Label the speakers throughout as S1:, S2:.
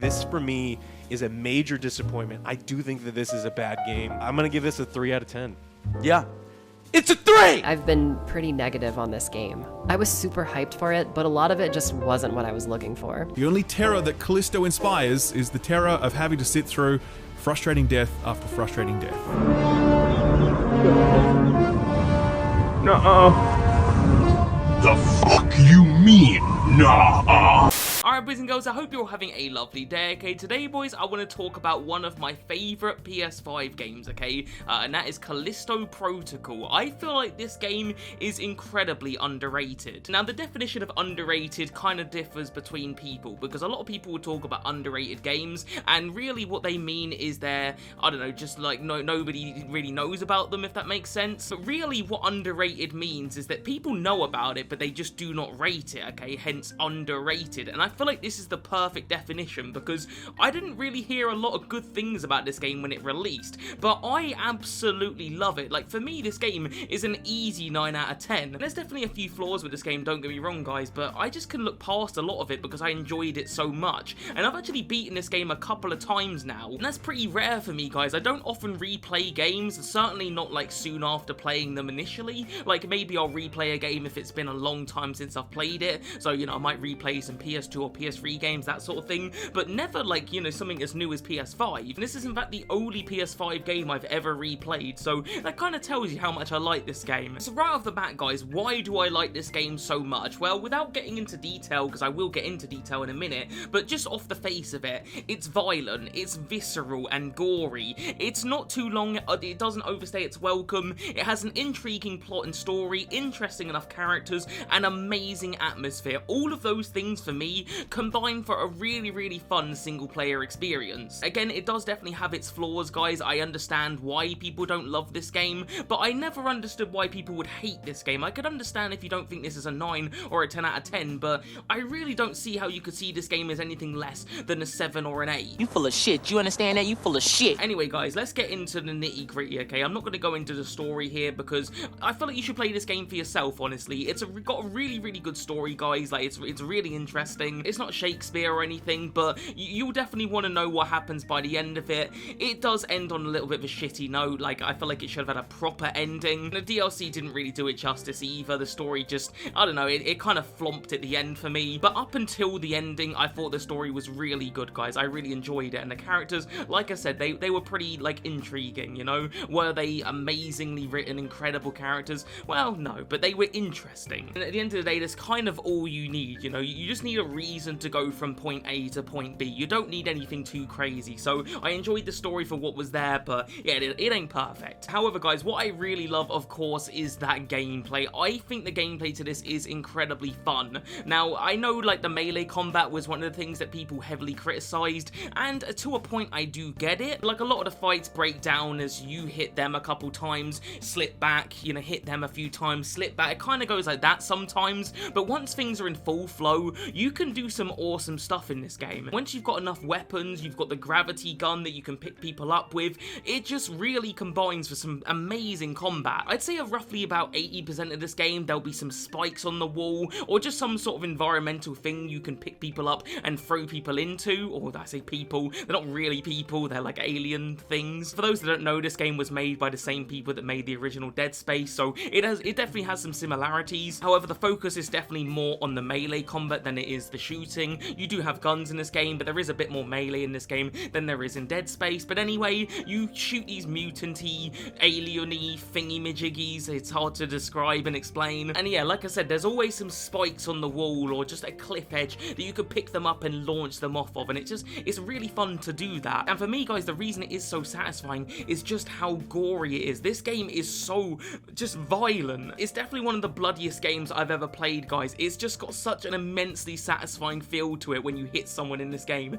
S1: this for me is a major disappointment. I do think that this is a bad game. I'm gonna give this a 3 out of 10. Yeah. It's a 3!
S2: I've been pretty negative on this game. I was super hyped for it, but a lot of it just wasn't what I was looking for.
S3: The only terror that Callisto inspires is the terror of having to sit through frustrating death after frustrating death.
S4: Nuh-uh. The fuck you mean, nuh-uh?
S5: Alright boys and girls, I hope you're all having a lovely day, okay? Today boys, I want to talk about one of my favourite PS5 games, okay? And that is Callisto Protocol. I feel like this game is incredibly underrated. Now the definition of underrated kind of differs between people, because a lot of people will talk about underrated games, and really what they mean is they're, I don't know, just like nobody really knows about them, if that makes sense. But really what underrated means is that people know about it, but they just do not rate it, okay? Hence underrated. And I feel like this is the perfect definition, because I didn't really hear a lot of good things about this game when it released, but I absolutely love it. Like, for me, this game is an easy 9 out of 10. And there's definitely a few flaws with this game, don't get me wrong, guys, but I just can look past a lot of it because I enjoyed it so much. And I've actually beaten this game a couple of times now, and that's pretty rare for me, guys. I don't often replay games, certainly not like soon after playing them initially. Like, maybe I'll replay a game if it's been a long time since I've played it, so, you know, I might replay some PS2 or PS3 games, that sort of thing, but never like, you know, something as new as PS5. And this is in fact the only PS5 game I've ever replayed, so that kind of tells you how much I like this game. So right off the bat, guys, why do I like this game so much? Well, without getting into detail, because I will get into detail in a minute, but just off the face of it, it's violent, it's visceral and gory, it's not too long, it doesn't overstay its welcome, it has an intriguing plot and story, interesting enough characters, and amazing atmosphere. All of those things for me combined for a really, really fun single-player experience. Again, it does definitely have its flaws, guys. I understand why people don't love this game, but I never understood why people would hate this game. I could understand if you don't think this is a 9 or a 10 out of 10, but I really don't see how you could see this game as anything less than a 7 or an 8.
S6: You full of shit. You understand that? You full of shit.
S5: Anyway, guys, let's get into the nitty-gritty, okay? I'm not going to go into the story here because I feel like you should play this game for yourself, honestly. It's got a really, really good story, guys. Like, it's really interesting. It's not Shakespeare or anything, but you'll definitely want to know what happens by the end of it. It does end on a little bit of a shitty note. Like, I feel like it should have had a proper ending. The DLC didn't really do it justice either. The story just, I don't know, it kind of flomped at the end for me. But up until the ending, I thought the story was really good, guys. I really enjoyed it. And the characters, like I said, they were pretty, like, intriguing, you know? Were they amazingly written, incredible characters? Well, no, but they were interesting. And at the end of the day, that's kind of all you need, you know? You just need a reason to go from point A to point B. You don't need anything too crazy. So I enjoyed the story for what was there, but yeah, it ain't perfect. However, guys, what I really love, of course, is that gameplay. I think the gameplay to this is incredibly fun. Now, I know, like, the melee combat was one of the things that people heavily criticized, and to a point, I do get it. Like, a lot of the fights break down as you hit them a couple times, slip back, you know, hit them a few times, slip back. It kind of goes like that sometimes, but once things are in full flow, you can do some awesome stuff in this game. Once you've got enough weapons, you've got the gravity gun that you can pick people up with, it just really combines for some amazing combat. I'd say roughly about 80% of this game, there'll be some spikes on the wall, or just some sort of environmental thing you can pick people up and throw people into, or I say people, they're not really people, they're like alien things. For those that don't know, this game was made by the same people that made the original Dead Space, so it definitely has some similarities. However, the focus is definitely more on the melee combat than it is the shooting. You do have guns in this game, but there is a bit more melee in this game than there is in Dead Space. But anyway, you shoot these mutant-y, alien-y, thingy-majiggies. It's hard to describe and explain. And yeah, like I said, there's always some spikes on the wall or just a cliff edge that you could pick them up and launch them off of. And it's really fun to do that. And for me, guys, the reason it is so satisfying is just how gory it is. This game is so just violent. It's definitely one of the bloodiest games I've ever played, guys. It's just got such an immensely satisfying feel to it when you hit someone in this game.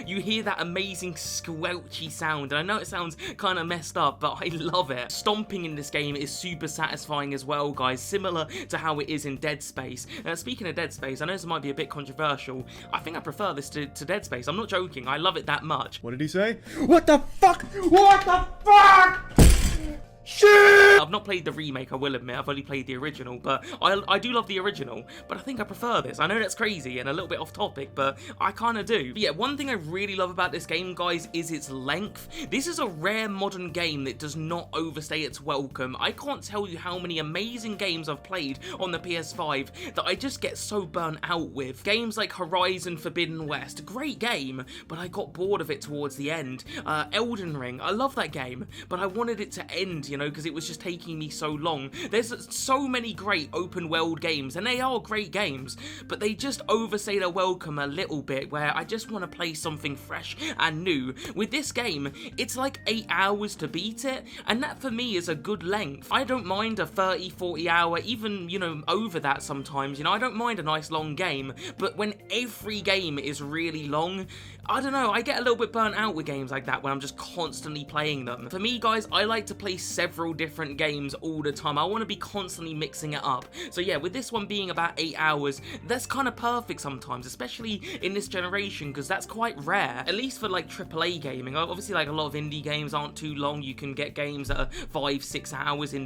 S5: You hear that amazing squelchy sound, and I know it sounds kind of messed up, but I love it. Stomping in this game is super satisfying as well, guys, similar to how it is in Dead Space. Speaking of Dead Space, I know this might be a bit controversial. I think I prefer this to Dead Space. I'm not joking. I love it that much.
S3: What did he say? What the fuck? What the fuck?
S5: I've not played the remake, I will admit. I've only played the original, but I do love the original, but I think I prefer this. I know that's crazy and a little bit off topic, but I kind of do. But yeah, one thing I really love about this game, guys, is its length. This is a rare modern game that does not overstay its welcome. I can't tell you how many amazing games I've played on the PS5 that I just get so burnt out with. Games like Horizon Forbidden West, great game, but I got bored of it towards the end. Elden Ring, I love that game, but I wanted it to end, you know, because it was just taking me so long. There's so many great open world games, and they are great games, but they just overstay their welcome a little bit, where I just want to play something fresh and new. With this game, it's like 8 hours to beat it, and that for me is a good length. I don't mind a 30, 40 hour, even, you know, over that sometimes, you know, I don't mind a nice long game, but when every game is really long, I don't know, I get a little bit burnt out with games like that when I'm just constantly playing them. For me, guys, I like to play several different games all the time. I want to be constantly mixing it up. So yeah, with this one being about 8 hours, that's kind of perfect sometimes, especially in this generation, because that's quite rare, at least for like AAA gaming. Obviously, like a lot of indie games aren't too long. You can get games that are 5, 6 hours with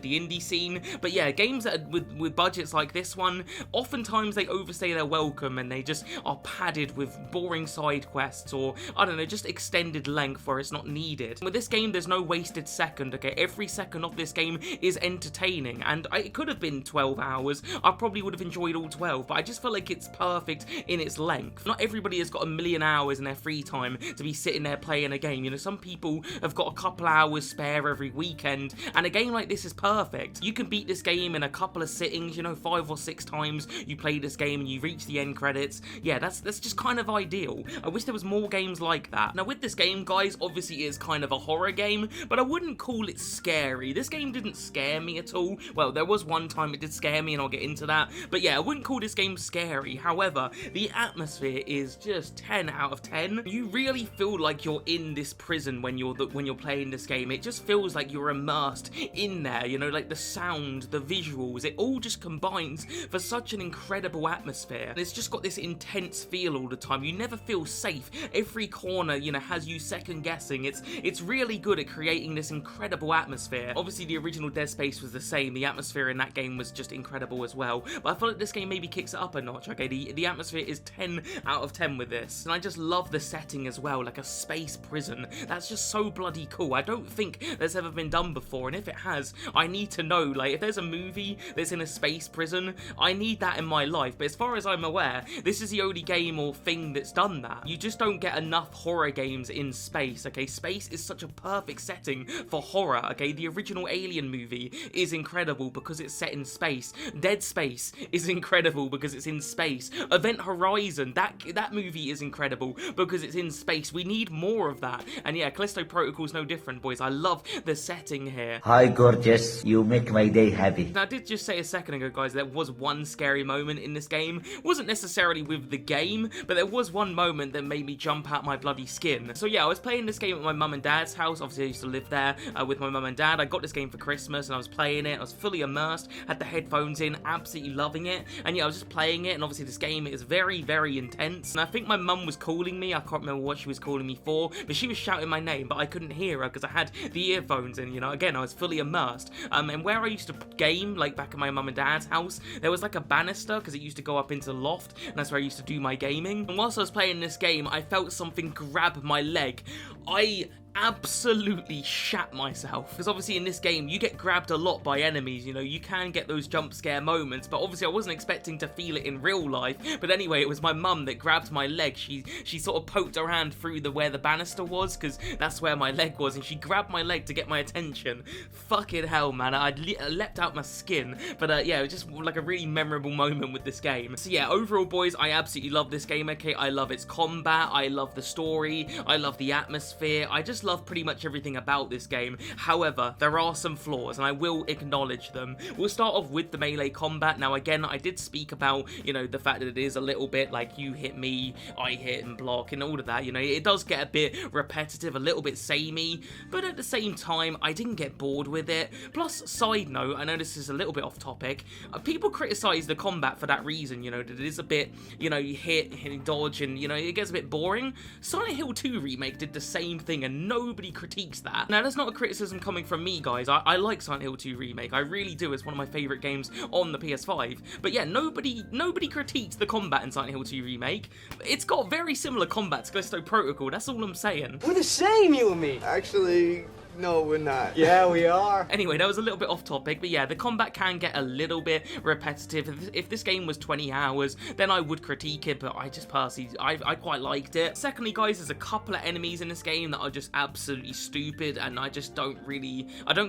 S5: the indie scene. But yeah, games that are with budgets like this one, oftentimes they overstay their welcome and they just are padded with boring side quests, or I don't know, just extended length where it's not needed. With this game, there's no wasted second, okay? Every second of this game is entertaining, and it could have been 12 hours. I probably would have enjoyed all 12, but I just feel like it's perfect in its length. Not everybody has got a million hours in their free time to be sitting there playing a game. You know, some people have got a couple hours spare every weekend, and a game like this is perfect. You can beat this game in a couple of sittings, you know, 5 or 6 times you play this game and you reach the end credits. Yeah, that's just kind of ideal. I wish there was more games like that. Now with this game, guys, obviously it is kind of a horror game, but I wouldn't call it scary. This game didn't scare me at all. Well, there was one time it did scare me, and I'll get into that, but yeah, I wouldn't call this game scary. However, the atmosphere is just 10 out of 10. You really feel like you're in this prison when you're playing this game. It just feels like you're immersed in there, you know, like the sound, the visuals, it all just combines for such an incredible atmosphere. And it's just got this intense feel all the time. You never feel safe. Every corner, you know, has you second guessing. It's really good at creating this incredible atmosphere. Obviously, the original Dead Space was the same. The atmosphere in that game was just incredible as well. But I feel like this game maybe kicks it up a notch, okay? The atmosphere is 10 out of 10 with this. And I just love the setting as well, like a space prison. That's just so bloody cool. I don't think that's ever been done before, and if it has, I need to know. Like, if there's a movie that's in a space prison, I need that in my life. But as far as I'm aware, this is the only game or thing that's done that. You just don't get enough horror games in space, okay? Space is such a perfect setting for horror, okay? The original Alien movie is incredible because it's set in space. Dead Space is incredible because it's in space. Event Horizon, that movie is incredible because it's in space. We need more of that. And yeah, Callisto Protocol's no different, boys. I love the setting here.
S7: Hi, gorgeous. You make my day happy.
S5: Now, I did just say a second ago, guys, there was one scary moment in this game. It wasn't necessarily with the game, but there was one moment that made me jump out my bloody skin. So yeah, I was playing this game at my mum and dad's house. Obviously, I used to live there with my mum and dad. I got this game for Christmas, and I was playing it. I was fully immersed, had the headphones in, absolutely loving it. And yeah, I was just playing it, and obviously this game is very, very intense. And I think my mum was calling me. I can't remember what she was calling me for, but she was shouting my name, but I couldn't hear her because I had the earphones in, you know. Again, I was fully immersed. And where I used to game, like back at my mum and dad's house, there was like a banister because it used to go up into the loft, and that's where I used to do my gaming. And whilst I was playing this game, I felt something grab my leg. I absolutely shat myself, because obviously in this game you get grabbed a lot by enemies, you know, you can get those jump scare moments, but obviously I wasn't expecting to feel it in real life. But anyway, it was my mum that grabbed my leg. She sort of poked her hand through where the banister was, because that's where my leg was, and she grabbed my leg to get my attention. Fucking hell, man, I leapt out my skin. But yeah, it was just like a really memorable moment with this game. So yeah, overall, boys, I absolutely love this game, okay? I love its combat, I love the story, I love the atmosphere, I just love pretty much everything about this game. However, there are some flaws, and I will acknowledge them. We'll start off with the melee combat. Now, again, I did speak about, you know, the fact that it is a little bit like you hit me, I hit and block, and all of that. You know, it does get a bit repetitive, a little bit samey, but at the same time, I didn't get bored with it. Plus, side note, I know this is a little bit off topic, people criticize the combat for that reason, you know, that it is a bit, you know, you hit and dodge, and, you know, it gets a bit boring. Silent Hill 2 Remake did the same thing, and nobody critiques that. Now, that's not a criticism coming from me, guys. I like Silent Hill 2 Remake. I really do. It's one of my favourite games on the PS5. But yeah, nobody critiques the combat in Silent Hill 2 Remake. It's got very similar combat to Callisto Protocol. That's all I'm saying.
S8: We're the same, you and me.
S9: Actually, no, we're not.
S8: Yeah, we are.
S5: Anyway, that was a little bit off topic, but yeah, the combat can get a little bit repetitive. If this game was 20 hours, then I would critique it, but I just personally, I quite liked it. Secondly, guys, there's a couple of enemies in this game that are just absolutely stupid, and I just don't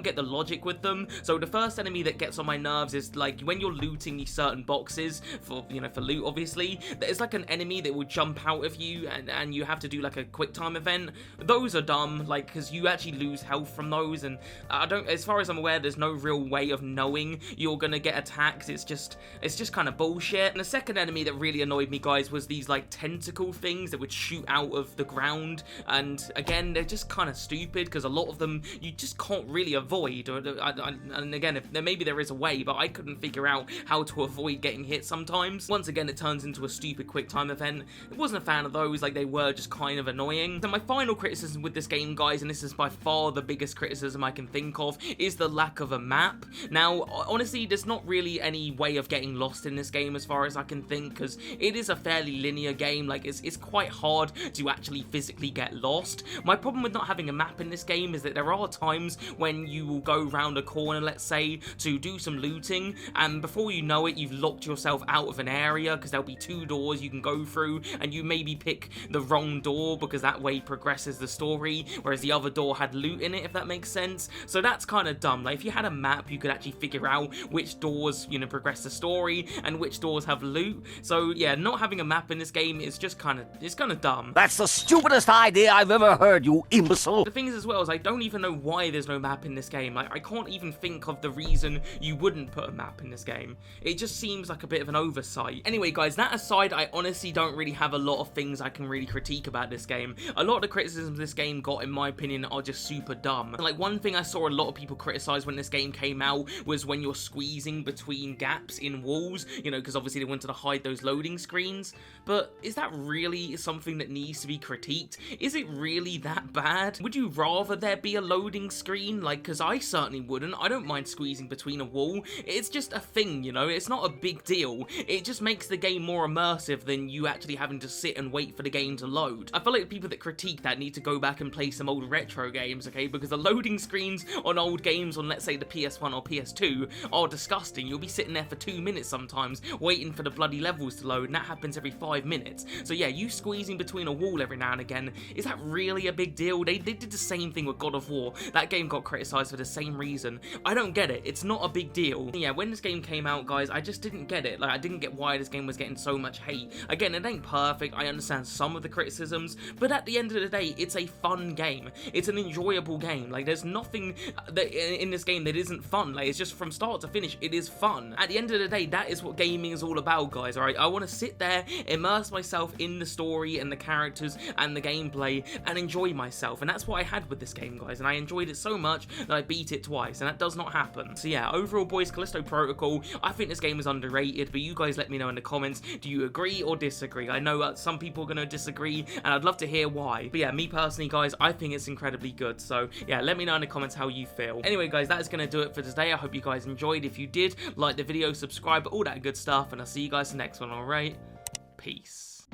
S5: get the logic with them. So the first enemy that gets on my nerves is like when you're looting these certain boxes for loot, obviously, there's like an enemy that will jump out of you, and you have to do like a quick time event. Those are dumb, like, because you actually lose health from those, and as far as I'm aware, there's no real way of knowing you're gonna get attacked. It's just kind of bullshit. And the second enemy that really annoyed me, guys, was these like tentacle things that would shoot out of the ground, and again, they're just kind of stupid because a lot of them you just can't really avoid, and again, maybe there is a way, but I couldn't figure out how to avoid getting hit sometimes. Once again, it turns into a stupid quick time event. I wasn't a fan of those, like they were just kind of annoying. So my final criticism with this game, guys, and this is by far the biggest criticism I can think of, is the lack of a map. Now, honestly, there's not really any way of getting lost in this game as far as I can think, because it is a fairly linear game. Like, it's quite hard to actually physically get lost. My problem with not having a map in this game is that there are times when you will go round a corner, let's say, to do some looting, and before you know it, you've locked yourself out of an area because there'll be 2 doors you can go through, and you maybe pick the wrong door because that way progresses the story, whereas the other door had loot in it, if that makes sense. So that's kind of dumb. Like, if you had a map, you could actually figure out which doors, progress the story and which doors have loot. So yeah, not having a map in this game is just kind of dumb.
S6: That's the stupidest idea I've ever heard, you imbecile.
S5: The thing is as well is I don't even know why there's no map in this game. Like, I can't even think of the reason you wouldn't put a map in this game. It just seems like a bit of an oversight. Anyway, guys, that aside, I honestly don't really have a lot of things I can really critique about this game. A lot of the criticisms this game got, in my opinion, are just super dumb. Like, one thing I saw a lot of people criticize when this game came out was when you're squeezing between gaps in walls, because obviously they wanted to hide those loading screens. But is that really something that needs to be critiqued? Is it really that bad? Would you rather there be a loading screen? Like, because I certainly wouldn't. I don't mind squeezing between a wall. It's just a thing, it's not a big deal. It just makes the game more immersive than you actually having to sit and wait for the game to load. I feel like the people that critique that need to go back and play some old retro games, okay? Because the loading screens on old games on, let's say, the PS1 or PS2 are disgusting. You'll be sitting there for 2 minutes sometimes waiting for the bloody levels to load, and that happens every 5 minutes. So yeah, you squeezing between a wall every now and again, is that really a big deal? They did the same thing with God of War. That game got criticised for the same reason. I don't get it. It's not a big deal. Yeah, when this game came out, guys, I just didn't get it. Like, I didn't get why this game was getting so much hate. Again, it ain't perfect. I understand some of the criticisms, but at the end of the day, it's a fun game. It's an enjoyable game. Like, there's nothing that in this game that isn't fun. Like, it's just from start to finish, it is fun. At the end of the day, that is what gaming is all about, guys, alright? I want to sit there, immerse myself in the story and the characters and the gameplay and enjoy myself, and that's what I had with this game, guys, and I enjoyed it so much that I beat it twice, and that does not happen. So yeah, overall, boys, Callisto Protocol, I think this game is underrated, but you guys let me know in the comments, do you agree or disagree? I know some people are going to disagree, and I'd love to hear why. But yeah, me personally, guys, I think it's incredibly good. So yeah, let me know in the comments how you feel. Anyway, guys, that is going to do it for today. I hope you guys enjoyed. If you did, like the video, subscribe, all that good stuff, and I'll see you guys in the next one, alright? Peace.